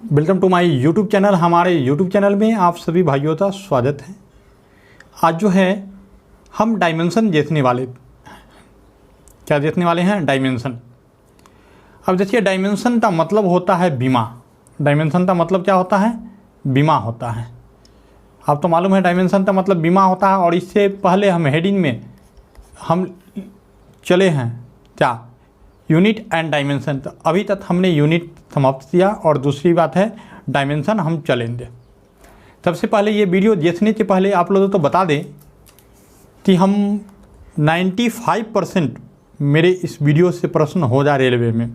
Welcome to my YouTube channel. हमारे YouTube channel में आप सभी भाइयों का स्वागत है। आज जो है हम डायमेंशन देखने वाले, क्या देखने वाले हैं? डायमेंशन। अब देखिए, डायमेंशन का मतलब होता है बीमा। डायमेंशन का मतलब क्या होता है? बीमा होता है। आप तो मालूम है डायमेंशन का मतलब बीमा होता है। और इससे पहले हम हेडिंग में हम चले हैं क्या? Unit and dimension. तो अभी तक हमने यूनिट समाप्त किया और दूसरी बात है डायमेंशन हम चलेंगे। सबसे पहले ये वीडियो देखने के पहले आप लोगों को तो बता दें कि हम 95% मेरे इस वीडियो से प्रश्न हो जा रेलवे में,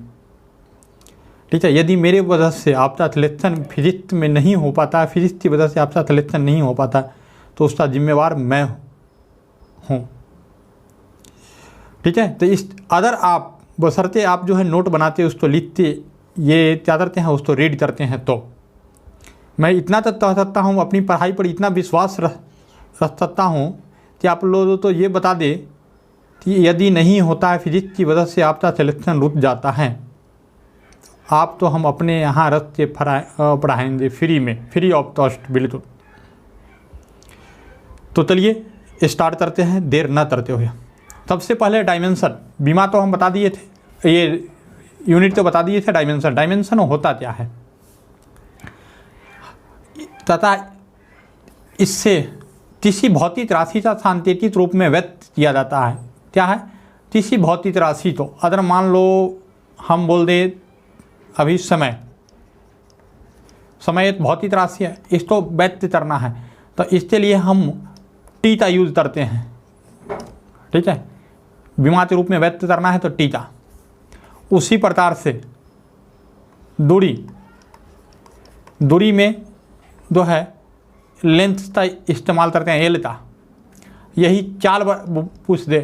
ठीक है। यदि मेरे वजह से आपका सिलेक्शन फिजिक्स में नहीं हो पाता, फिजिक्स की वजह से आपका सिलेक्शन नहीं हो पाता, तो उसका जिम्मेवार मैं हूँ, ठीक है। तो इस अगर आप बशर्ते आप जो है नोट बनाते उसको लिखते, ये क्या करते हैं उसको रीड करते हैं, तो मैं इतना तक कह सकता हूँ, अपनी पढ़ाई पर इतना विश्वास रख सकता हूँ कि आप लोगों तो ये बता दे कि यदि नहीं होता है फिजिक्स की वजह से आपका सिलेक्शन रुक जाता है, आप तो हम अपने यहाँ रख के पढ़ाएंगे फ्री में, फ्री ऑफ कॉस्ट, बिल्कुल। तो चलिए स्टार्ट करते हैं देर न करते हुए। सबसे पहले डायमेंशन। बीमा तो हम बता दिए थे, ये यूनिट तो बता दिए थे। डायमेंशन, डायमेंशन होता क्या है तथा इससे किसी भौतिक राशि का सांकेतिक रूप में व्यक्त किया जाता है। क्या है? किसी भौतिक राशि को, अगर मान लो हम बोल दे अभी समय एक भौतिक राशि है, इसको व्यक्त करना है, तो इसके लिए हम टी का यूज करते हैं, ठीक है। बीमा के रूप में व्यक्त करना है तो टी का। उसी प्रकार से दूरी में जो है लेंथ का इस्तेमाल करते हैं, एल का। यही चाल पूछ दे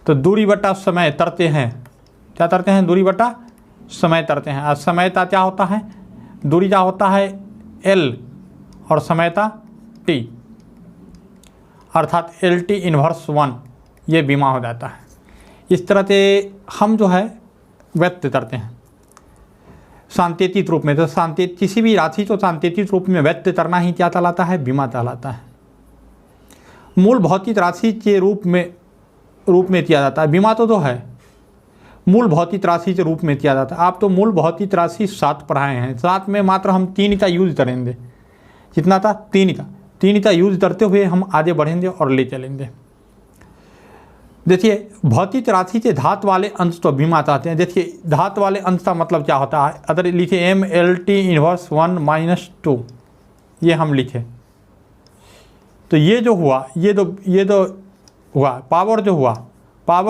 तो दूरी बटा समय तरते हैं। क्या करते हैं? दूरी बटा समय तरते हैं। और समय का क्या होता है? दूरी का होता है एल और समय का टी, अर्थात एल टी इन्वर्स 1। ये बीमा हो जाता है। इस तरह से हम जो है व्यक्त करते हैं सांकेतिक रूप में। तो सांकेतिक किसी भी राशि को सांकेतिक रूप में व्यक्त करना ही क्या कहलाता है? बीमा कहलाता है। मूल भौतिक राशि के रूप में किया जाता है। बीमा तो है मूल भौतिक राशि के रूप में किया जाता है। आप तो मूल भौतिक राशि 7 पढ़ाए हैं, 7 में मात्र हम 3 का यूज करेंगे। कितना था? 3 का यूज करते हुए हम आगे बढ़ेंगे और ले चलेंगे। देखिए, भौतिक राशि के धात वाले अंश तो बीमा चाहते हैं। देखिए, धात वाले अंश का मतलब क्या होता है? अगर लिखे एम एल टी इन्वर्स 1 - 2, ये हम लिखे तो ये जो हुआ, ये तो हुआ पावर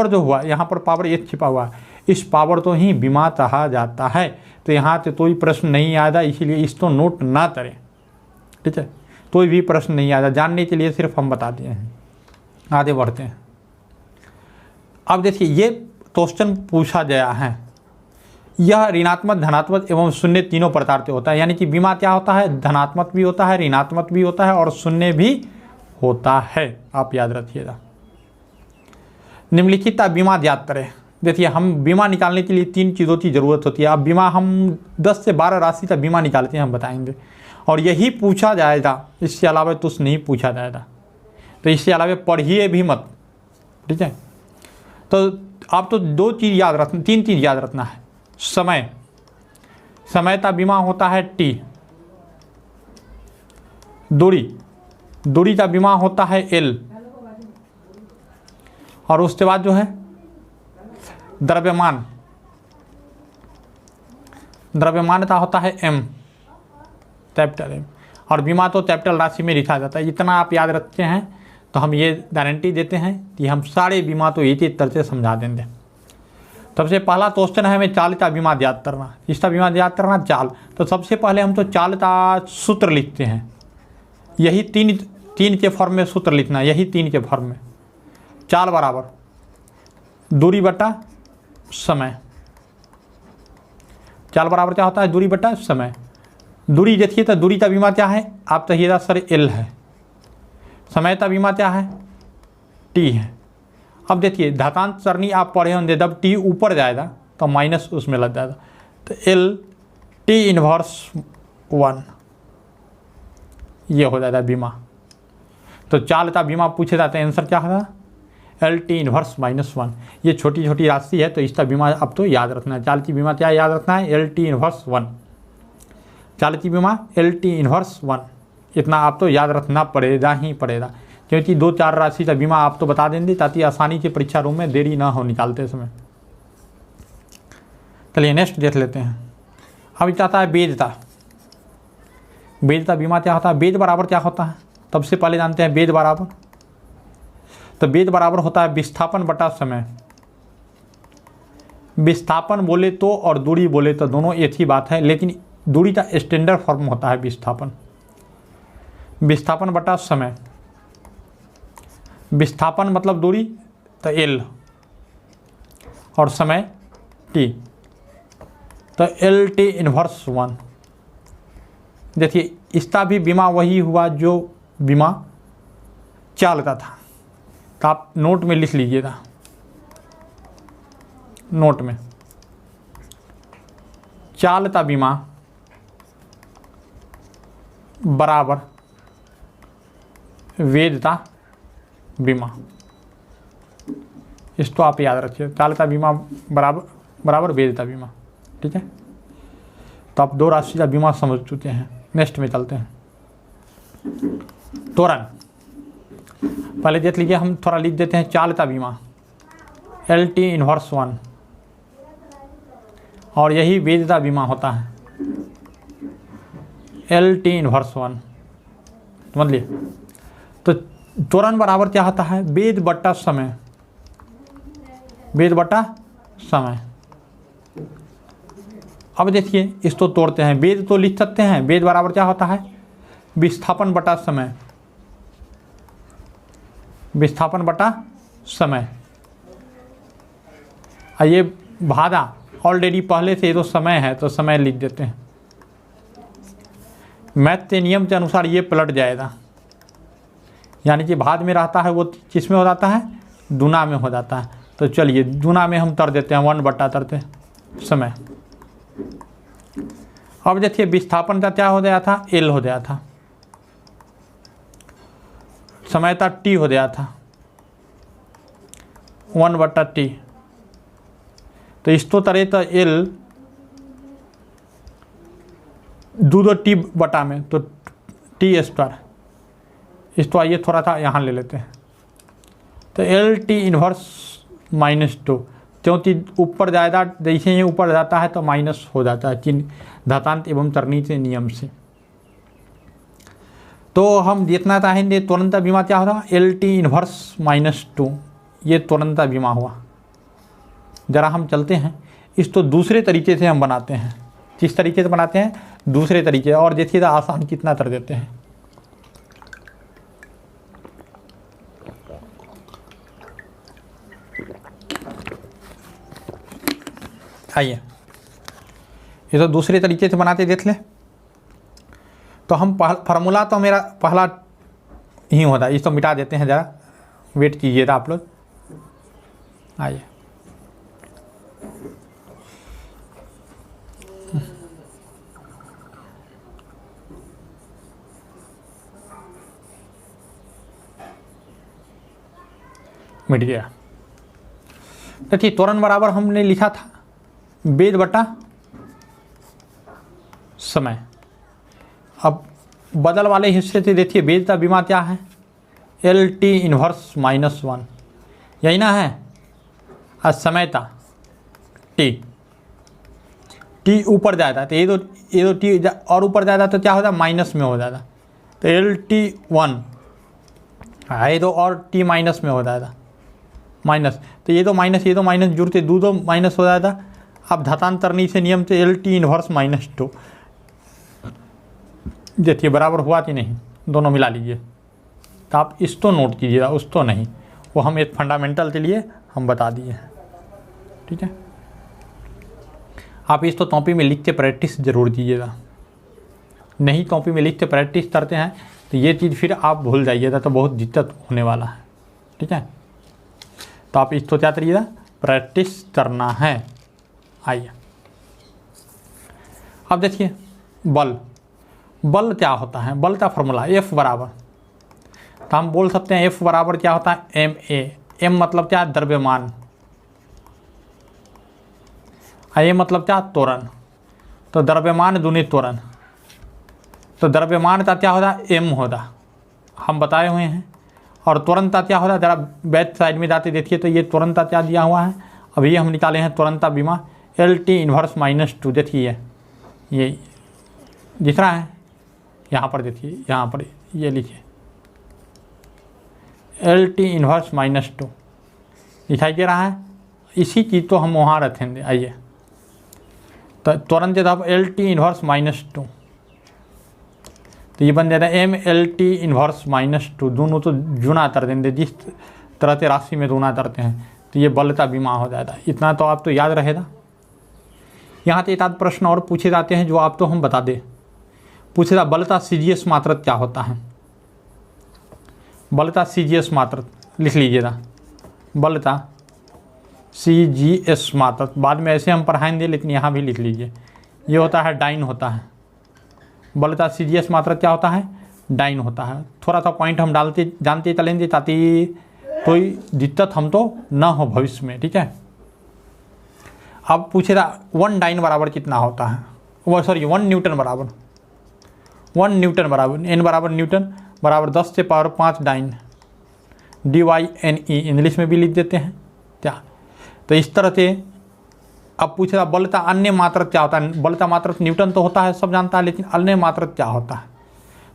जो हुआ यहाँ पर पावर एक छिपा हुआ है, इस पावर तो ही बीमा कहा जाता है। तो यहाँ से कोई प्रश्न नहीं आएगा, इसीलिए इसको नोट ना करें, ठीक है। कोई भी प्रश्न नहीं आएगा, जानने के लिए सिर्फ हम बता दिए हैं। आगे बढ़ते हैं। अब देखिए, ये क्वेश्चन पूछा गया है, यह ऋणात्मक, धनात्मक एवं शून्य तीनों प्रकार से होता है। यानी कि बीमा क्या होता है? धनात्मक भी होता है, ऋणात्मक भी होता है और शून्य भी होता है। आप याद रखिएगा। निम्नलिखित बीमा ज्ञात करें। देखिए, हम बीमा निकालने के लिए 3 चीज़ों की ज़रूरत होती है। अब बीमा हम 10 से 12 राशि का बीमा निकालते हैं, हम बताएंगे, और यही पूछा जाएगा। इसके अलावा कुछ नहीं पूछा जाएगा। तो इसके अलावा पढ़िए भी मत, ठीक है। तो आप तो 2 चीज़ याद रखना, 3 चीज़ याद रखना है। समय का बीमा होता है टी। दूरी का बीमा होता है एल। और उसके बाद जो है द्रव्यमान का होता है एम, कैपिटल एम। और बीमा तो कैपिटल राशि में लिखा जाता है। इतना आप याद रखते हैं तो हम ये गारंटी देते हैं कि हम सारे बीमा तो एक एक तरह से समझा देंगे। सबसे पहला क्वेश्चन है हमें चाल का बीमा याद करना। इसका बीमा याद करना चाल। तो सबसे पहले हम तो चाल का सूत्र लिखते हैं। यही तीन के फॉर्म में सूत्र लिखना, यही 3 के फॉर्म में। चाल बराबर दूरी बटा समय। चाल बराबर क्या होता है? दूरी बटा समय। दूरी देखिए तो दूरी का बीमा क्या है? आप कहिएगा सर एल है। समय का बीमा क्या है? टी है। अब देखिए, घातांक सरणी आप पढ़े होंगे, जब टी ऊपर जाएगा तो माइनस उसमें लग जाएगा। तो एल टी इनवर्स 1, ये हो जाता है बीमा। तो चालता बीमा पूछे जाते हैं, आंसर क्या होगा? L T inverse -1। ये छोटी छोटी राशि है तो इसका बीमा अब तो याद रखना है। चालती बीमा क्या याद रखना है? L T inverse 1। चालती बीमा एल टी इनवर्स 1, इतना आप तो याद रखना पड़ेगा ही पड़ेगा, क्योंकि 2-4 राशि का बीमा आप तो बता देंगे ताकि आसानी से परीक्षा रूम में देरी ना हो निकालते समय। चलिए नेक्स्ट देख लेते हैं। अब चाहता है बेजता। बेजता बीमा क्या होता है? बेज बराबर क्या होता है? सबसे पहले जानते हैं बेज बराबर। तो बेज बराबर होता है विस्थापन बटा समय। विस्थापन बोले तो और दूरी बोले तो दोनों एक ही बात है, लेकिन दूरी का स्टैंडर्ड फॉर्म होता है विस्थापन। विस्थापन बटा समय। विस्थापन मतलब दूरी तो एल और समय टी, तो एल टी इनवर्स 1। देखिए इसका भी बीमा वही हुआ जो बीमा चाल का था, तो आप नोट में लिख लीजिएगा। नोट में चाल का बीमा बराबर वेदता बीमा, इसको आप याद रखिए। चालता बीमा बराबर वेदता बीमा, ठीक है। तो आप 2 राशि का बीमा समझ चुके हैं। नेक्स्ट में चलते हैं। त्वरण पहले देख लीजिए, हम थोड़ा लिख देते हैं। चालता बीमा एल टी इनवर्स 1, और यही वेदता बीमा होता है एल टी इनवर्स 1, समझ लिए। तो त्वरण बराबर क्या होता है? वेद बट्टा समय। वेद बट्टा समय। अब देखिए इसको तोड़ते हैं। वेद तो लिख सकते हैं, वेद बराबर क्या होता है? विस्थापन बटा समय। विस्थापन बटा समय। ये भादा ऑलरेडी पहले से तो समय है, तो समय लिख देते हैं। मैथ के नियम के अनुसार ये पलट जाएगा, यानी कि भाद में रहता है वो किस में हो जाता है? दुना में हो जाता है। तो चलिए दुना में हम कर देते हैं 1 बट्टा करते समय। अब देखिए विस्थापन का क्या हो गया था? एल हो गया था। समय का टी हो गया था 1 बट्टा टी। तो इसको तरह तो एल दो टी बटा में, तो टी स्क्वायर। इसको आइए थोड़ा सा यहाँ ले लेते हैं। तो एल टी इनवर्स -2, क्योंकि ऊपर ज़्यादा जैसे ही ऊपर जाता है तो माइनस हो जाता है चिन्ह घातांक एवं तरनी के नियम से। तो हम देखना चाहेंगे तुरंत बीमा क्या होगा? एल टी इनवर्स -2, ये तुरंत बीमा हुआ। ज़रा हम चलते हैं, इसको दूसरे तरीके से हम बनाते हैं। किस तरीके से बनाते हैं? दूसरे तरीके। और देखिए आसान कितना कर देते हैं। आइए ये तो दूसरे तरीके से बनाते देख ले। तो हम फार्मूला तो मेरा पहला ही होता है, इसको मिटा देते हैं। ज़रा वेट कीजिएगा आप लोग। आइए मिट गया। देखिए त्वरण बराबर हमने लिखा था वेद बटा समय। अब बदल वाले हिस्से से देखिए वेद का बीमा क्या है? एल टी इनवर्स -1, यही ना है। और समय था टी। टी ऊपर जाता है तो ये दो टी और ऊपर जाता तो क्या होता? माइनस में हो जाता। तो एल टी 1, ये दो और टी माइनस में हो जाता माइनस। तो ये तो माइनस जुड़ते दो माइनस हो जाता। अब घातांतरणी से नियम से एल टी इनवर्स -2, देखिए बराबर हुआ कि नहीं? दोनों मिला लीजिए। तो आप इसको नोट कीजिएगा, उसको नहीं। वो हम एक फंडामेंटल के लिए हम बता दिए हैं, ठीक है। आप इसको कॉपी में लिख के प्रैक्टिस जरूर कीजिएगा। नहीं कॉपी में लिख के प्रैक्टिस करते हैं तो ये चीज़ फिर आप भूल जाइएगा, तो बहुत दिक्कत होने वाला है, ठीक है। तो आप इसको क्या करिएगा? प्रैक्टिस करना है। आइए अब देखिए बल क्या होता है, बल का फॉर्मूला F बराबर, तो हम बोल सकते हैं F बराबर क्या होता है ma। m मतलब क्या, द्रव्यमान, ये मतलब क्या, त्वरण। तो द्रव्यमान दूनी त्वरण, तो द्रव्यमान का क्या होता है m होता, हम बताए हुए हैं। और तुरंता क्या होता है, जरा बैक साइड में जाते देखिए तो ये तुरंता क्या दिया हुआ है, अभी हम निकाले हैं तुरंता बीमा LT इन्वर्स -2। देखिए ये दिख रहा है, यहाँ पर देखिए, यहाँ पर ये लिखिए LT इन्वर्स -2 दिखाई दे रहा है। इसी चीज़ तो हम वहाँ रखेंगे। आइए तो तुरंत जब LT इन्वर्स -2, तो ये बन जाता है MLT इन्वर्स -2। दोनों तो गुना कर देंगे, जिस तरह से राशि में गुना करते हैं, तो ये बल का बीमा हो जाता है। इतना तो आप तो याद रहेगा। यहाँ तो एक आध प्रश्न और पूछे जाते हैं जो आप तो हम बता दें। पूछेगा बल का CGS मात्रक क्या होता है, बल का CGS मात्रक लिख लीजिएगा, बल का CGS मात्रक। बाद में ऐसे हम पढ़ाएंगे, लेकिन यहाँ भी लिख लीजिए, ये होता है डाइन होता है। बल का CGS मात्रक क्या होता है, डाइन होता है। थोड़ा सा पॉइंट हम जानते चलेंगे ताकि कोई दिक्कत हम तो ना हो भविष्य में, ठीक है। अब पूछेगा 1 डाइन बराबर कितना होता है, वो सॉरी 1 न्यूटन बराबर, 1 न्यूटन बराबर n बराबर न्यूटन बराबर 10 से पावर 5 डाइन DYNE इंग्लिश में भी लिख देते हैं क्या। तो इस तरह से अब पूछ रहा बल का अन्य मात्रक क्या होता है। बल का मात्रक न्यूटन तो होता है, सब जानता है, लेकिन अन्य मात्रक क्या होता है।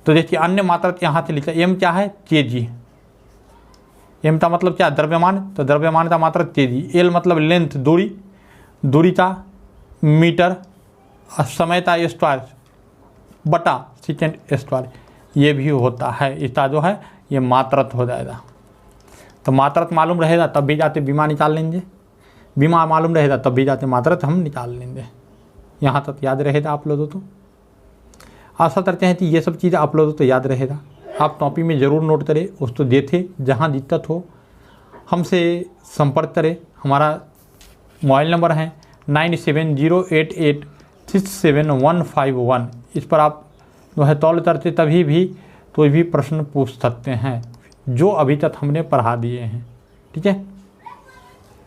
तो देखिए अन्य मात्रक यहाँ से लिखा, m क्या है, kg। m का मतलब क्या, द्रव्यमान, तो द्रव्यमान का मात्रक kg। l मतलब लेंथ, दूरी का मीटर, समय का स्क्वायर बटा सेकेंड स्क्वायर, ये भी होता है। इसका जो है ये मात्रक हो जाएगा। तो मात्रक मालूम रहेगा तब भी जाते बीमा निकाल लेंगे, बीमा मालूम रहेगा तब भी जाते मात्रक हम निकाल लेंगे। यहाँ तक याद रहेगा आप लोगों तो। आशा करते हैं कि ये सब चीज़ें आप लोगों तो याद रहेगा। आप कॉपी में ज़रूर नोट करें, उस तो देते, जहाँ दिक्कत हो हमसे संपर्क करें। हमारा मोबाइल नंबर है 9708867151। इस पर आप जो है तौल करते तभी भी कोई भी प्रश्न पूछ सकते हैं जो अभी तक हमने पढ़ा दिए हैं, ठीक है।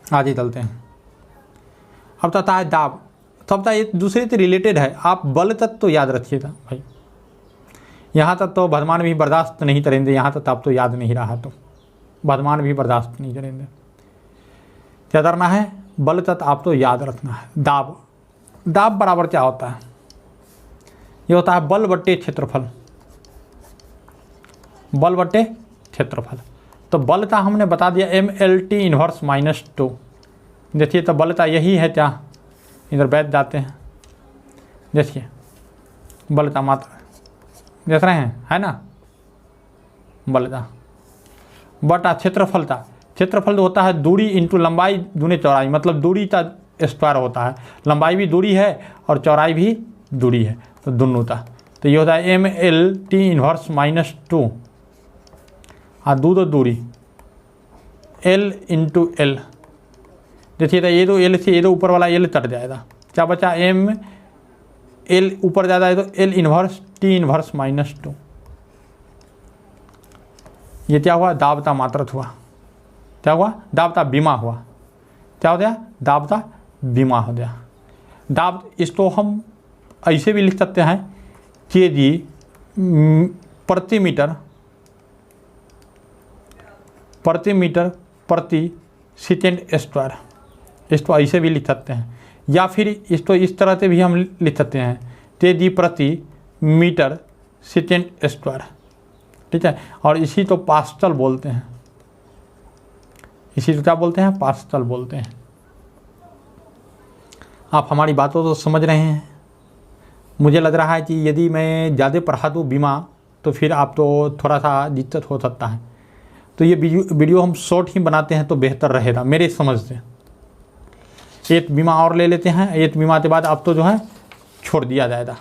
आगे चलते हैं। अब तथा है दाब, सबका एक दूसरे से रिलेटेड है। आप बल तक तो याद रखिएगा भाई, यहाँ तक तो वर्धमान भी बर्दाश्त नहीं करेंगे, यहाँ तक आप तो याद नहीं रहा तो वर्धमान भी बर्दाश्त नहीं करेंगे। क्या करना है, बल तक आप तो याद रखना है। दाब बराबर क्या होता है, ये होता है बल बट्टे क्षेत्रफल, बल बट्टे क्षेत्रफल। तो बल का हमने बता दिया MLT इन्वर्स -2। देखिए तो बल का यही है क्या, इधर बैठ जाते हैं, देखिए बल का मात्रा देख रहे हैं, है ना, बल का बटा क्षेत्रफल का। क्षेत्रफल होता है दूरी इंटू लंबाई दूनी चौड़ाई, मतलब दूरी का स्क्वायर होता है, लंबाई भी दूरी है और चौड़ाई भी दूरी है, तो दोनों का। तो ये होता है MLT इन्वर्स -2 और दूरी L इंटू L। देखिए तो ये तो L से ये तो ऊपर वाला L कट जाएगा, क्या बचा M L ऊपर ज़्यादा है तो L इन्वर्स T इन्वर्स -2। ये क्या हुआ, दाब का मात्रक हुआ। क्या हुआ, दाब का बीमा हुआ। क्या हो गया, दाब का बीमा हो गया। दाब इसको हम ऐसे भी लिख सकते हैं kg प्रति मीटर प्रति सेकेंड स्क्वायर, इसको ऐसे भी लिख सकते हैं, या फिर इसको इस तरह से भी हम लिख सकते हैं kg प्रति मीटर सेकेंड स्क्वायर, ठीक है। और इसी तो पास्कल बोलते हैं, इसी को क्या बोलते हैं, पास्कल बोलते हैं। आप हमारी बातों तो समझ रहे हैं। मुझे लग रहा है कि यदि मैं ज़्यादा पढ़ा दूँ बीमा तो फिर आप तो थोड़ा सा दिक्कत हो सकता है। तो ये वीडियो हम शॉर्ट ही बनाते हैं तो बेहतर रहेगा मेरे समझ से। एक बीमा और ले लेते हैं, एक बीमा के बाद आप तो जो है छोड़ दिया जाएगा,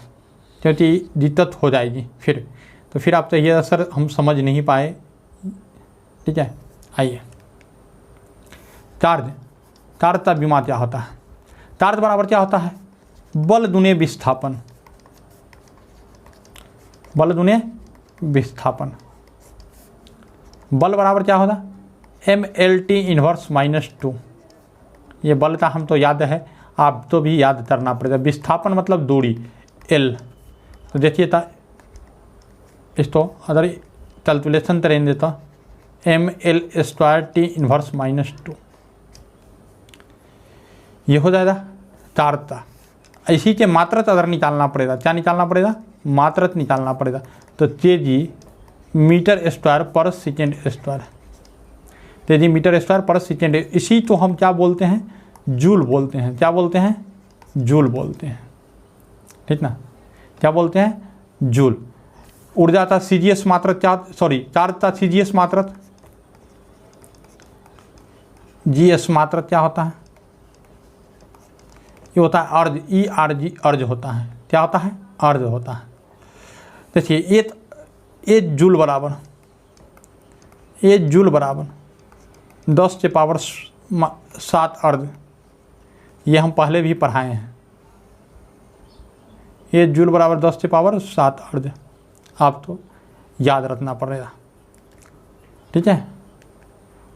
क्योंकि दिक्कत हो जाएगी फिर। तो फिर आप तो ये सर हम समझ नहीं पाए, ठीक है। आइए, कार्य का बीमा क्या होता है। कार्य बराबर क्या होता है, बल दुने विस्थापन। बल दुने विस्थापन। बल बराबर क्या होता, mLT इन्वर्स -2। ये बल था, हम तो याद है, आप तो भी याद करना पड़ेगा। विस्थापन मतलब दूरी L। तो देखिए था इसको अगर कैलकुलेशन करेंगे तो mL² इन्वर्स -2 ये हो जाएगा चार्जता। इसी के मात्रक अगर निकालना पड़ेगा, क्या निकालना पड़ेगा, मात्रक निकालना पड़ेगा। तो तेजी मीटर स्क्वायर पर सेकेंड स्क्वायर, तेजी मीटर स्क्वायर पर सेकेंड। इसी को हम क्या बोलते हैं, जूल बोलते हैं। क्या बोलते हैं, जूल बोलते हैं, ठीक ना, क्या बोलते हैं, जूल। ऊर्जा था CGS मात्रक, चार्ज था CGS मात्रक, GS मात्रक क्या होता है, ये होता है अर्ज, ERG अर्ज होता है। क्या होता है, अर्ज होता है। देखिए ये जूल बराबर, ये जूल बराबर 10 के पावर 7 अर्ज, ये हम पहले भी पढ़ाए हैं। ये जूल बराबर 10 के पावर 7 अर्ज, आप तो याद रखना पड़ेगा, ठीक है।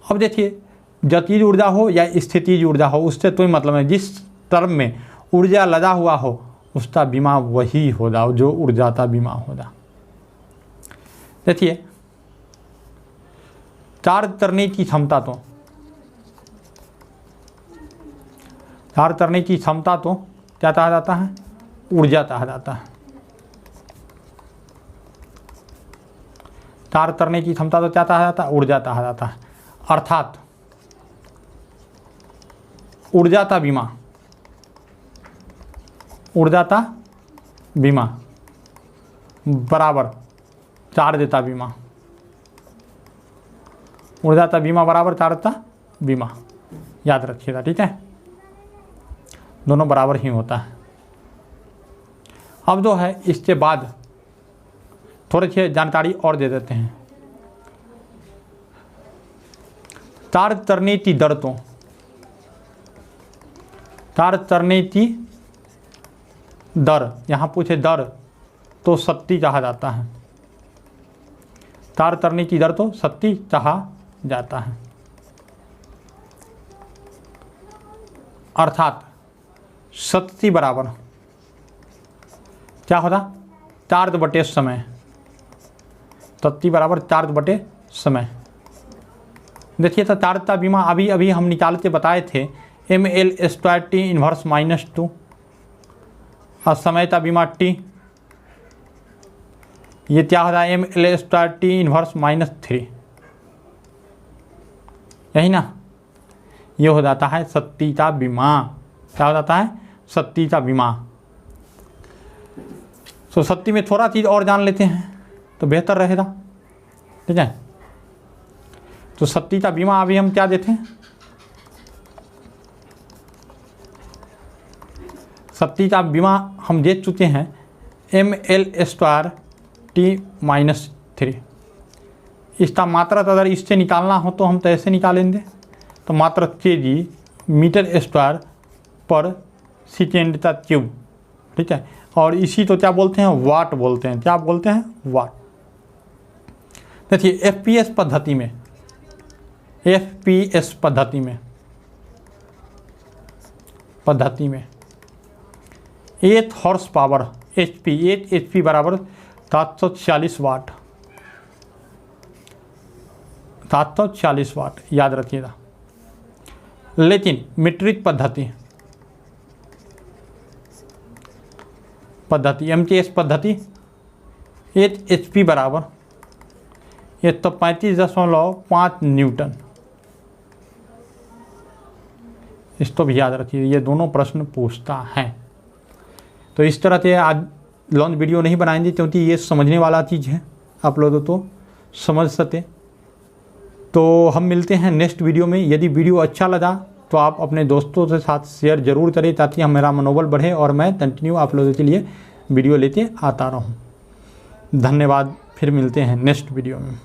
अब देखिए गतिज ऊर्जा हो या स्थितिज ऊर्जा हो, उससे कोई मतलब नहीं। जिस टर्म में ऊर्जा लगा हुआ हो उसका बीमा वही होगा जो ऊर्जा का बीमा होगा। देखिए चार्ज करने की क्षमता, तो चार्ज करने की क्षमता तो क्या कहा जाता है, ऊर्जा कहा जाता है। चार्ज करने की क्षमता तो क्या कहा जाता है, ऊर्जा कहा जाता है। अर्थात ऊर्जा का बीमा, ऊर्जा का बीमा बराबर चार्ज का बीमा, ऊर्जा का बीमा बराबर चार्ज का बीमा, याद रखिएगा, ठीक है। दोनों बराबर ही होता है। अब जो है इसके बाद थोड़ी सी जानकारी और दे देते हैं। चार्ज करने की दर, तो चार्ज करने की दर, यहाँ पूछे दर तो शक्ति कहा जाता है। चार्ज करने की दर तो शक्ति कहा जाता है। अर्थात शक्ति बराबर क्या होता, चार्ज बटे समय। शक्ति बराबर चार्ज बटे समय। देखिए तो चार्ज का बीमा अभी अभी हम निकाल के बताए थे, mL² इन्वर्स -2 और समय का बीमा T, ये क्या होता है, mL² इन्वर्स -3, यही ना। ये हो जाता है शक्ति का बीमा। क्या हो जाता है, शक्ति का बीमा। तो शक्ति में थोड़ा चीज़ और जान लेते हैं तो बेहतर रहेगा, ठीक है। तो शक्ति का बीमा अभी हम क्या देते हैं, शक्ति का बीमा हम दे चुके हैं mL² T-3। इसका मात्रक अगर इससे निकालना हो तो हम तो ऐसे निकालेंगे, तो मात्रक kg मीटर स्क्वायर पर सेकेंड का क्यूब, ठीक है। और इसी तो क्या बोलते हैं, वाट बोलते हैं। क्या बोलते हैं, वाट। देखिए FPS पद्धति में, FPS पद्धति में 8 हॉर्स पावर HP, 8 HP बराबर 740 वाट, 740 वाट, याद रखिएगा। लेकिन मीट्रिक पद्धति MTS पद्धति 8 HP बराबर ये तो 35.5 न्यूटन। इसको भी याद रखिए, ये दोनों प्रश्न पूछता है। तो इस तरह से आज लॉन्ग वीडियो नहीं बनाएंगे क्योंकि ये समझने वाला चीज़ है, आप लोग तो समझ सके। तो हम मिलते हैं नेक्स्ट वीडियो में। यदि वीडियो अच्छा लगा तो आप अपने दोस्तों के साथ शेयर ज़रूर करें ताकि मेरा मनोबल बढ़े और मैं कंटिन्यू आप लोगों के लिए वीडियो लेते आता रहूं। धन्यवाद, फिर मिलते हैं नेक्स्ट वीडियो में।